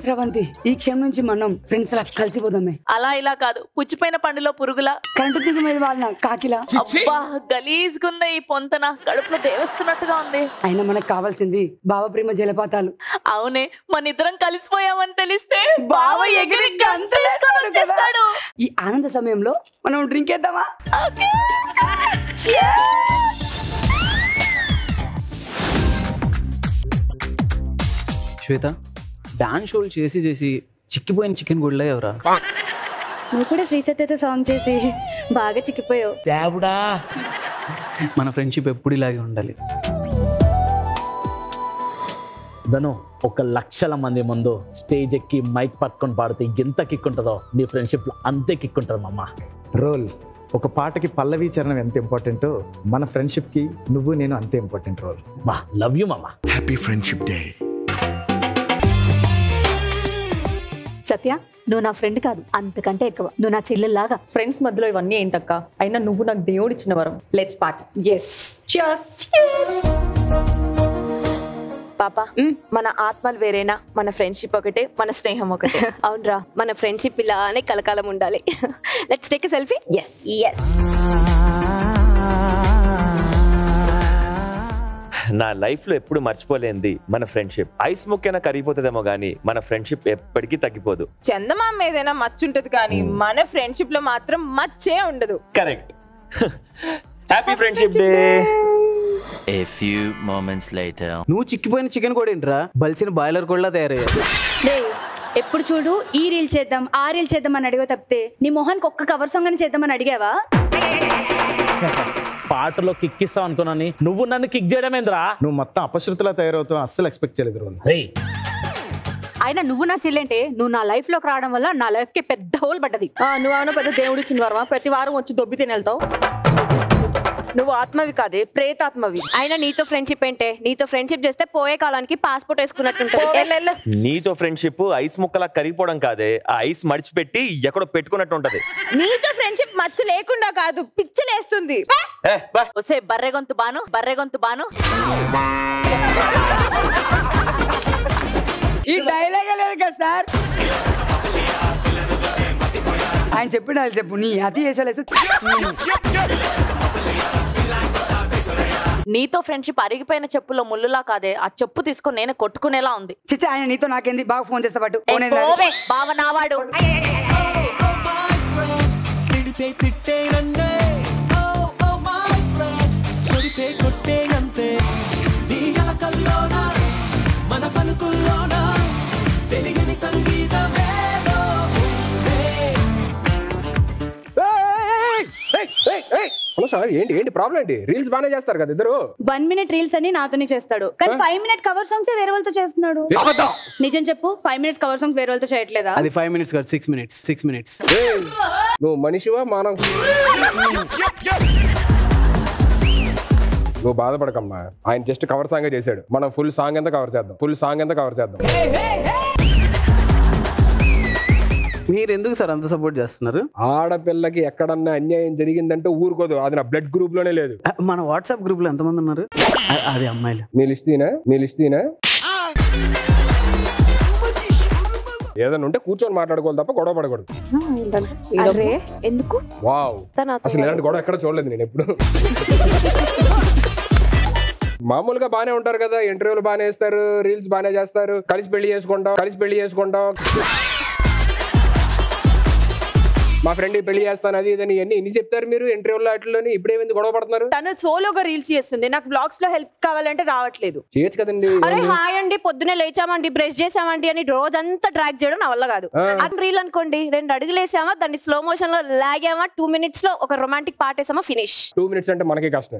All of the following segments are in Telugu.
స్రవంతి, ఈ క్షణం నుంచి మనం ఫ్రెండ్స్ లా కలిసిపోదామే. అలా ఇలా కాదు, పుచ్చిపోయిన పండులో పురుగులా, కరెంటు తీగ మీద వాళ్ళ కాకిలా. అబ్బా గలీజ్గుంది ఈ పొంతన, కడుపులో దేవస్తున్నట్టుగా ఉంది. అయినా మనకు కావాల్సింది బావ ప్రేమ జలపాతాలు. అవునే, మన ఇద్దరం కలిసిపోయామని తెలిస్తే బావ ఎగిరి గంతులేసుకొని వచ్చేస్తాడు. ఈ ఆనంద సమయంలో మనం డ్రింక్ వేద్దామా? శ్వేత, డాన్స్ షోలు చేసి చేసి చిక్కిపోయిన చికెన్ గుడ్లా ఎవరా? నువ్వు కూడా శ్రీ సత్యతో సాంగ్ చేసి బాగా చిక్కిపోయావు. మన ఫ్రెండ్షిప్ ఎప్పుడు ఇలాగే ఉండాలి. ధను, 1,00,000 మంది ముందు స్టేజ్ ఎక్కి మైక్ పట్టుకొని పాడితే ఎంత కిక్ ఉంటుందో నీ ఫ్రెండ్షిప్ లో అంతే కిక్ ఉంటుంది మామ. రోల్, ఒక పాటకి పల్లవి చరణం ఎంత ఇంపార్టెంటో మన ఫ్రెండ్షిప్ కి నువ్వు నేను అంతే ఇంపార్టెంట్. రోల్, బా లవ్ యూ మామ. Happy friendship day. సత్య, నువ్వు నా ఫ్రెండ్ కాదు, అంతకంటే ఎక్కువ నువ్వు నా చెల్లెల్లాగా. ఫ్రెండ్స్ మధ్యలో ఇవన్నీ ఏంటక్క? అయినా నువ్వు నాకు దేవుడు ఇచ్చిన వరం. Let's party. ఎస్. పాపా, మన ఆత్మలు వేరేనా, మన ఫ్రెండ్షిప్ ఒకటే, మన స్నేహం ఒకటే. అవునరా, మన ఫ్రెండ్షిప్ ఇలానే కలకాలం ఉండాలి. Let's take a selfie. Yes yes. నా లైఫ్ లో ఎప్పుడు మర్చిపోలేంది మన ఫ్రెండ్షిప్. ఐస్ ముక్కైనా కరిగిపోతుందేమో గానీ మన ఫ్రెండ్షిప్ ఎప్పటికీ తగ్గిపోదు. చందమామ ఏదైనా మచ్చు ఉంటది కానీ మన ఫ్రెండ్షిప్ లో మాత్రం మచ్చే ఉండదు. Correct. Happy friendship day. A few moments later. నువ్వు చిక్కిపోయిన చికెన్ కూడా ఏంట్రా, బలిసిన బాయిలర్ కూడా తయారయ్యా. ఎప్పుడు చూడు ఈ రీల్ చేద్దాం ఆ రీల్ చేద్దాం అని అడిగా తప్పితే నీ మొహానికి ఒక్క కవర్ సాంగ్ అని చేద్దామని అడిగావా? పాటలో కిక్ ఇస్తావు అనుకున్నాను, నువ్వు నన్ను కిక్ చేయడమేంద్రా? నువ్వు మొత్తం అపశృతిలా తయారవుతావు, అస్సలు ఎక్స్పెక్ట్ చేయలేదు. రోల్, అయినా నువ్వు నా చెల్లంటే నువ్వు నా లైఫ్ లోకి రావడం వల్ల నా లైఫ్ కి పెద్ద హోల్ పడ్డది. నువ్వు పెద్ద దేవుడు ఇచ్చిన వరమా? ప్రతి వారం వచ్చి దొబ్బి తినేళ్తావు. నువ్వు ఆత్మవి కాదే, ప్రేతాత్మవి. అయినా నీతో ఫ్రెండ్షిప్ ఏంటే? నీతో ఫ్రెండ్షిప్ చేస్తే పోయే కాలానికి పాస్పోర్ట్ వేసుకున్నట్టుంటది. నీతో ఫ్రెండ్షిప్ ఐస్ ముక్కలా కరిగిపోవడం కాదే, ఆ ఐస్ మడిచిపెట్టి ఎక్కడో పెట్టుకున్నట్టు ఉంటది. నీతో ఫ్రెండ్షిప్ మచ్చ లేకుండా కాదు, పిచ్చలేస్తుంది. ఒసే బర్రెగొంతు బాను, బర్రెగొంతు బాను. ఈ డైలాగ్ లేదు కదా సార్. ఆయన చెప్పిన చెప్పు, నీ అతి చేసాలేసి. నీతో ఫ్రెండ్షిప్ అరిగిపోయిన చెప్పులో ముళ్ళులా కాదే, ఆ చెప్పు తీసుకొని నేను కొట్టుకునేలా ఉంది. చిచ్చా, ఆయన నీతో నాకేంది? బాగా ఫోన్ చేస్తా పట్టు. బావ నావాడు. మన పలుకుల్లోన తెలియని సంగీతమే. ఏంటి ఏంటి ప్రాబ్లం ఏంటి? రీల్స్ బాగానే చేస్తారు కదా ఇద్దరు. 1 minute రీల్స్ అని నాతోనే చేస్తాడు, కానీ 5 minute కవర్ సాంగ్స్ వేరే వాళ్ళతో చేస్తున్నాడు. నిజం చెప్పు, 5 minutes కవర్ సాంగ్స్ వేరే వాళ్ళతో చేయట్లేదా? అది 5 minutes కాదు, 6 minutes. 6 minutes. నువ్వు మనిషివా మానవ? నువ్వు బాధపడకమ్మా, ఆయన జస్ట్ కవర్ సాంగ్ చేశాడు. మనం ఫుల్ సాంగ్ ఎంత కవర్ చేద్దాం, ఫుల్ సాంగ్ ఎంత కవర్ చేద్దాం. మీరు ఎందుకు సార్ అంత సపోర్ట్ చేస్తున్నారు? ఆడపిల్లకి ఎక్కడన్నా అన్యాయం జరిగిందంటే ఊరుకోదు, అది నా బ్లడ్ గ్రూప్ లోనే లేదు. మన వాట్సాప్ గ్రూప్ లో ఎంతమంది ఉన్నారు? అది అమ్మాయిలు. మీ లిస్టీనా ఏదన్నా ఉంటే కూర్చొని మాట్లాడుకోవాలి తప్ప గొడవ పడకూడదు. ఎందుకు? వావ్, అసలు ఇలాంటి గొడవ ఎక్కడ చూడలేదు నేను ఎప్పుడు. మామూలుగా బానే ఉంటారు కదా, ఇంటర్వ్యూలు బానే ఇస్తారు, రీల్స్ బానే చేస్తారు, కలిసి పెళ్లి చేసుకుంటాం. మా ఫ్రెండ్ పెళ్లి చేస్తాను అది ఇదని ఎన్ని చెప్తారు మీరు ఇంటర్వ్యూలో అట్లని. ఇప్పుడేమైంది గొడవ పడుతున్నారు? తను సోలోగా రీల్స్ చేస్తుంది, నాకు బ్లాగ్స్ లో హెల్ప్ కావాలంటే రావట్లేదు. చేయొచ్చు కదండి. అరే హాయ్ అండి, పొద్దునే లేచామండి, బ్రష్ చేసామండి అని రోజంతా డ్రాగ్ చేయడం నా వల్ల కాదు. అది రీల్ అనుకోండి, 2 అడుగులు వేసామా, దాన్ని స్లో మోషన్ లో లాగామా, 2 minutes లో ఒక రొమాంటిక్ పార్ట్ వేసామా, ఫినిష్. 2 minutes అంటే మనకే కష్టం.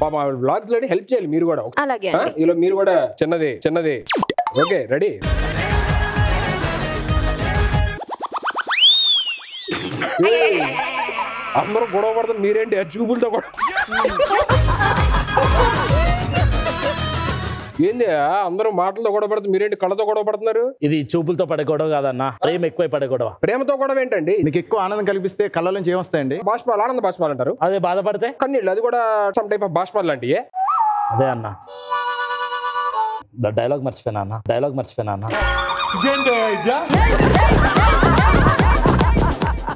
పాపం బ్లాగ్స్ లో హెల్ప్ చేయాలి మీరు కూడా. అలాగే ఇలా మీరు కూడా చిన్నది. Okay, ready? అందరూ గొడవ పడతారు, మీరేంటి చూపులతో కూడా? ఏంది అందరూ మాటలతో గొడవ పడుతుంది, మీరేంటి కళ్ళతో గొడవ పడుతున్నారు? ఇది చూపులతో పడే గొడవ కాదన్నా, ప్రేమ ఎక్కువ పడే గొడవ. ప్రేమతో గొడవ ఏంటండి? నీకు ఎక్కువ ఆనందం కల్పిస్తే కళ్ళ నుంచి ఏమొస్తాయండి? బాష్పాలు, ఆనంద బాష్పాలు అంటారు. అదే బాధపడితే కన్నీళ్ళు, అది కూడా సమ్ టైప్ ఆఫ్ బాష్పాలు లాంటివి. అదే అన్నా. డైలాగ్ మర్చిపోయినా అన్న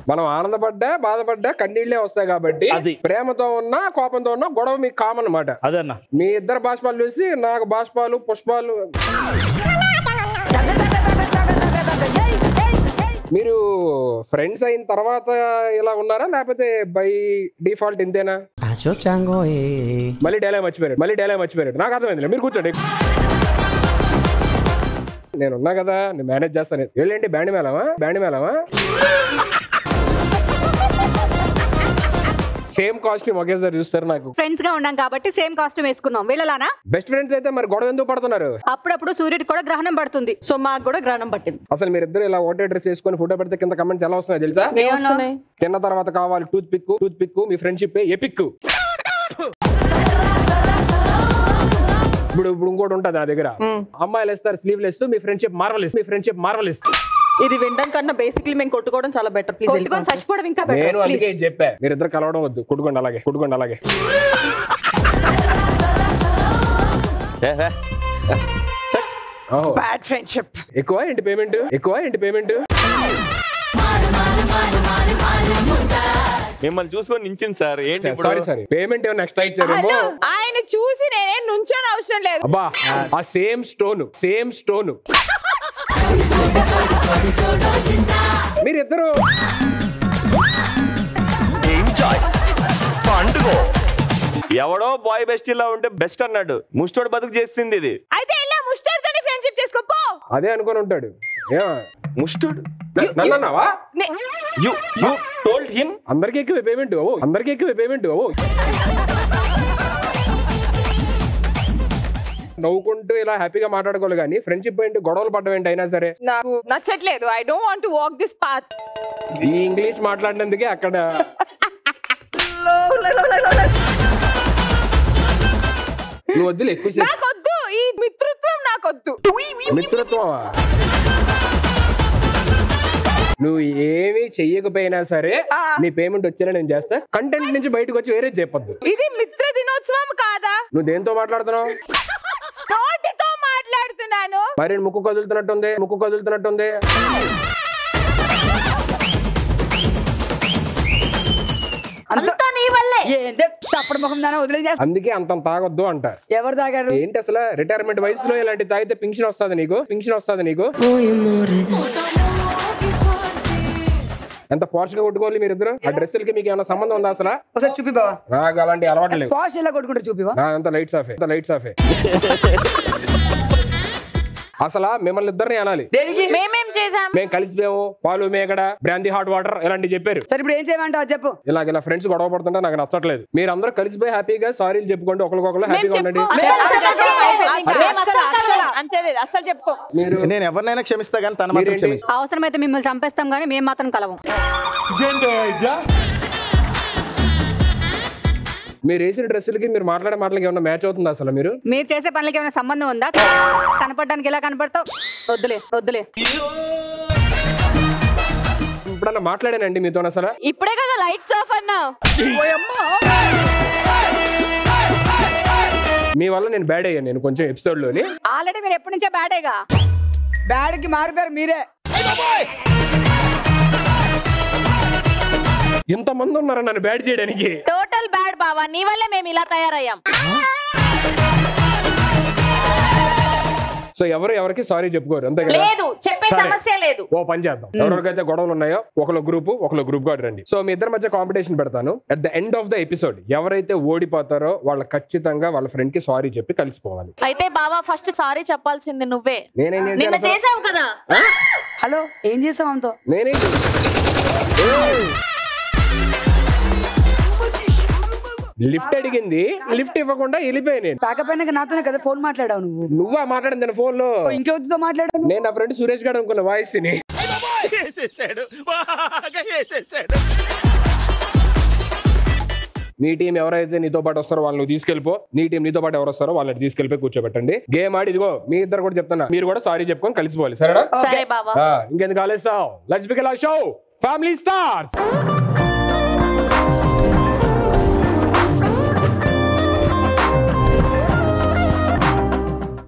మనం ఆనందపడ్డా బాధపడ్డా కన్నీళ్లే వస్తాయి కాబట్టి అది. ప్రేమతో ఉన్నా కోపంతో ఉన్నా గొడవ మీకు కామన్ అన్నమాట. అదే అన్న. మీ ఇద్దరు బాష్పాలు చూసి నాకు బాష్పాలు పుష్పాలు. మీరు ఫ్రెండ్స్ అయిన తర్వాత ఇలా ఉన్నారా లేకపోతే బై డిఫాల్ట్ ఇంతేనా? మళ్ళీ డైలాగ్ మర్చిపోయారు నాకు అర్థమైంది. మీరు కూర్చోండి. నేను ఉన్నా కదా, నేను మేనేజ్ చేస్తాను. వెళ్ళండి బ్యాండ్ మేళమా సేమ్ కాస్ట్యూమ్ ఒకేసారి చూస్తారు. నాకు ఫ్రెండ్స్ గా ఉన్నాం కాబట్టి సేమ్ కాస్ట్యూమ్ వేసుకున్నాం. వెళ్ళలానా? బెస్ట్ ఫ్రెండ్స్ అయితే మరి గొడవ ఎందుకు పడుతున్నారు? అప్పుడప్పుడు సూర్యుడికి కూడా గ్రహణం పడుతుంది, సో మాకు కూడా గ్రహణం పట్టింది. అసలు మీరిద్దరు ఇలా ఒకటే డ్రెస్ వేసుకొని ఫోటో పెడితే కింద కమెంట్స్ ఎలా వస్తున్నాయి తెలుసా? తిన్న తర్వాత కావాలి టూత్ పిక్ మీ ఫ్రెండ్షిప్ ఎపిక్. ఇప్పుడు ఇంకోటి ఉంటది ఆ దగ్గర, అమ్మాయిలు వేస్తారు స్లీవ్లెస్, మీ ఫ్రెండ్షిప్ మార్వలెస్. ఇది వినడం కన్నా బేసిక్లీ మేము కొట్టుకోవడం చాలా బెటర్. ప్లీజ్ కొట్టుకొని చచ్చిపోవడం ఇంకా నేను better, అందుకే please. చెప్పా మీరిద్దరు కలవడం వద్దు, కొట్టుకోండి అలాగే. Bad friendship. ఎక్కువ ఏంటి పేమెంట్? మిమ్మల్ని చూసుకొని నించింది సార్. ఏంటి సారీ పేమెంట్ ఏమన్నా ఎక్స్ట్రా ఇచ్చారేమో. ఆయన చూసి నేనేం నుంచోని అవసరం లేదు. అబ్బా ఆ సేమ్ స్టోన్ మీరిద్దరు ఎవడో బాయ్ బెస్ట్ ఇలా ఉంటే బెస్ట్ అన్నాడు. ముస్టోడు బతుకు చేసింది ఇది. అయితే ఇలా ముస్టర్తోని ఫ్రెండ్షిప్ చేసుకోపో. అదే అనుకొని ఉంటాడు. ముస్టోడు నన్ను అన్నావా? You told him. అందరికి ఎక్కువ పేమెంట్ నవ్వుకుంటూ ఇలా హ్యాపీగా మాట్లాడుకోవాలి కానీ ఫ్రెండ్షిప్ ఏంటి గొడవలు పడ్డం ఏంటి అయినా సరే నాకు నచ్చట్లేదు. I don't want to walk this path. ఈ ఇంగ్లీష్ మాట్లాడినందుకే అక్కడ నువ్వు వద్దులే ఎక్కువ నాకొద్దు ఈ మిత్రత్వం, నాకొద్దు మిత్రత్వమా? నువ్వు ఏమి చెయ్యకపోయినా సరే నీ పేమెంట్ వచ్చేలా నేను చేస్తా. కంటెంట్ నుంచి బయటకు వచ్చి వేరే చెప్పొద్దు. ఇది మిత్ర దినోత్సవం కాదా? నువ్వు దేంతో మాట్లాడుతున్నావు? నోటితో మాట్లాడుతున్నాను. మరి ముక్కు కదులుతున్నట్టుంది. అంతా నీ వల్లే. తప్పుడు ముఖం దాని వదిలేదు. అందుకే అంత తాగొద్దు అంట. ఎవరు తాగారు? ఏంటి అసలు రిటైర్మెంట్ వయసులో ఇలాంటి తాగితే పింఛన్ వస్తుంది నీకు? ఎంత పాష్ గా కొట్టుకోవాలి మీరిద్దరు? ఆ డ్రెస్సులకి మీకు ఏమైనా సంబంధం ఉందా అసలు? ఒకసారి చూపి బావా. నాకు అలాంటి అలవాటు లేవు. పాష్ ఎలా కొట్టుకుంటారు చూపివా? అంత లైట్స్ ఆఫే. అసలు మిమ్మల్ని ఇద్దరిని అనాలి. దేనికి? మేమేం చేసాం? మేము కలిసిపోయాము, పాలు మేకడ బ్రాందీ హాట్ వాటర్ ఇలాంటివి చెప్పారు. సరే ఇప్పుడు ఏం చేయమంటావు చెప్పు. ఇలా ఫ్రెండ్స్ గొడవ పడుతుంటే నాకు నచ్చట్లేదు. మీరు అందరూ కలిసిపోయి హ్యాపీగా సారీలు చెప్పుకోండి, ఒకరికొకరు హ్యాపీగా ఉండండి. అసలు చెప్పుకో. నేను ఎవరినైనా క్షమిస్తా కానీ తన మాత్రం క్షమిస్తా. అవసరమైతే మిమ్మల్ని చంపేస్తాం కానీ మేము మాత్రం కలవం. మీరు వేసిన డ్రెస్సులకి మీరు మాట్లాడే మాటలకి ఏమన్నా మ్యాచ్ అవుతుందా అసలు? మీరు చేసే పనులకి ఏమైనా సంబంధం ఉందా? కనపడడానికి ఎలా కనపడతావు? వద్దులే. ఇప్పుడన్నా మాట్లాడానండి మీతో అసలు? ఇప్పుడే కదా లైట్స్ ఆఫ్ అన్నావు. మీ వల్ల నేను బ్యాడ్ అయ్యాను నేను కొంచెం ఎపిసోడ్ లోని. ఆల్రెడీ మీరు ఎప్పటి నుంచే బ్యాడేగా. బ్యాడ్ కి మారిపోయారు మీరే. ఇంతమంది ఉన్నారు నన్ను బ్యాడ్ చేయడానికి. టోటల్ బ్యాడ్ బావా, నీ వల్లే మేము ఇలా తయారయ్యాం. సో ఎవరికి సారీ చెప్పుకోరు అంతే కదా? లేదు, చెప్పే సమస్య లేదు. ఓ పని చేద్దాం, ఎవరికైతే గొడవలు ఉన్నాయో ఒకళ్ళు గ్రూప్ గా రండి. సో మీ ఇద్దరి మధ్య కాంపిటీషన్ పెడతాను. At the end of the episode ఎవరైతే ఓడిపోతారో వాళ్ళు ఖచ్చితంగా వాళ్ళ ఫ్రెండ్ కి సారీ చెప్పి కలిసిపోవాలి. అయితే బావా ఫస్ట్ సారీ చెప్పాల్సింది నువ్వే. నేనేం నిన్న చేసావు కదా. హలో ఏం చేసావు అంతో? నేనేం లిఫ్ట్ అడిగింది, లిఫ్ట్ ఇవ్వకుండా వెళ్ళిపోయాను నేను. కాకపోయినా నాతోనే కదా ఫోన్ మాట్లాడావు నువ్వు. నువ్వా మాట్లాడింది నేను ఫోన్ లో? ఇంకెవరితో మాట్లాడాను? నేను నా ఫ్రెండ్ సురేష్ గారు అనుకున్న వాయిస్ ని. నీ టీం ఎవరైతే నీతో పాటు వస్తారో వాళ్ళు తీసుకెళ్ళిపో, నీ టీం నీతో పాటు ఎవరు వస్తారో వాళ్ళని తీసుకెళ్ళిపోయి కూర్చోబెట్టండి. గేమ్ ఆడి ఇదిగో మీ ఇద్దరు కూడా చెప్తున్నా, మీరు కూడా సారీ చెప్పుకొని కలిసిపోవాలి. సరేనా? సరే బావా. ఇంకెందుకు ఆలోచిస్తావు? Let's begin our show family stars.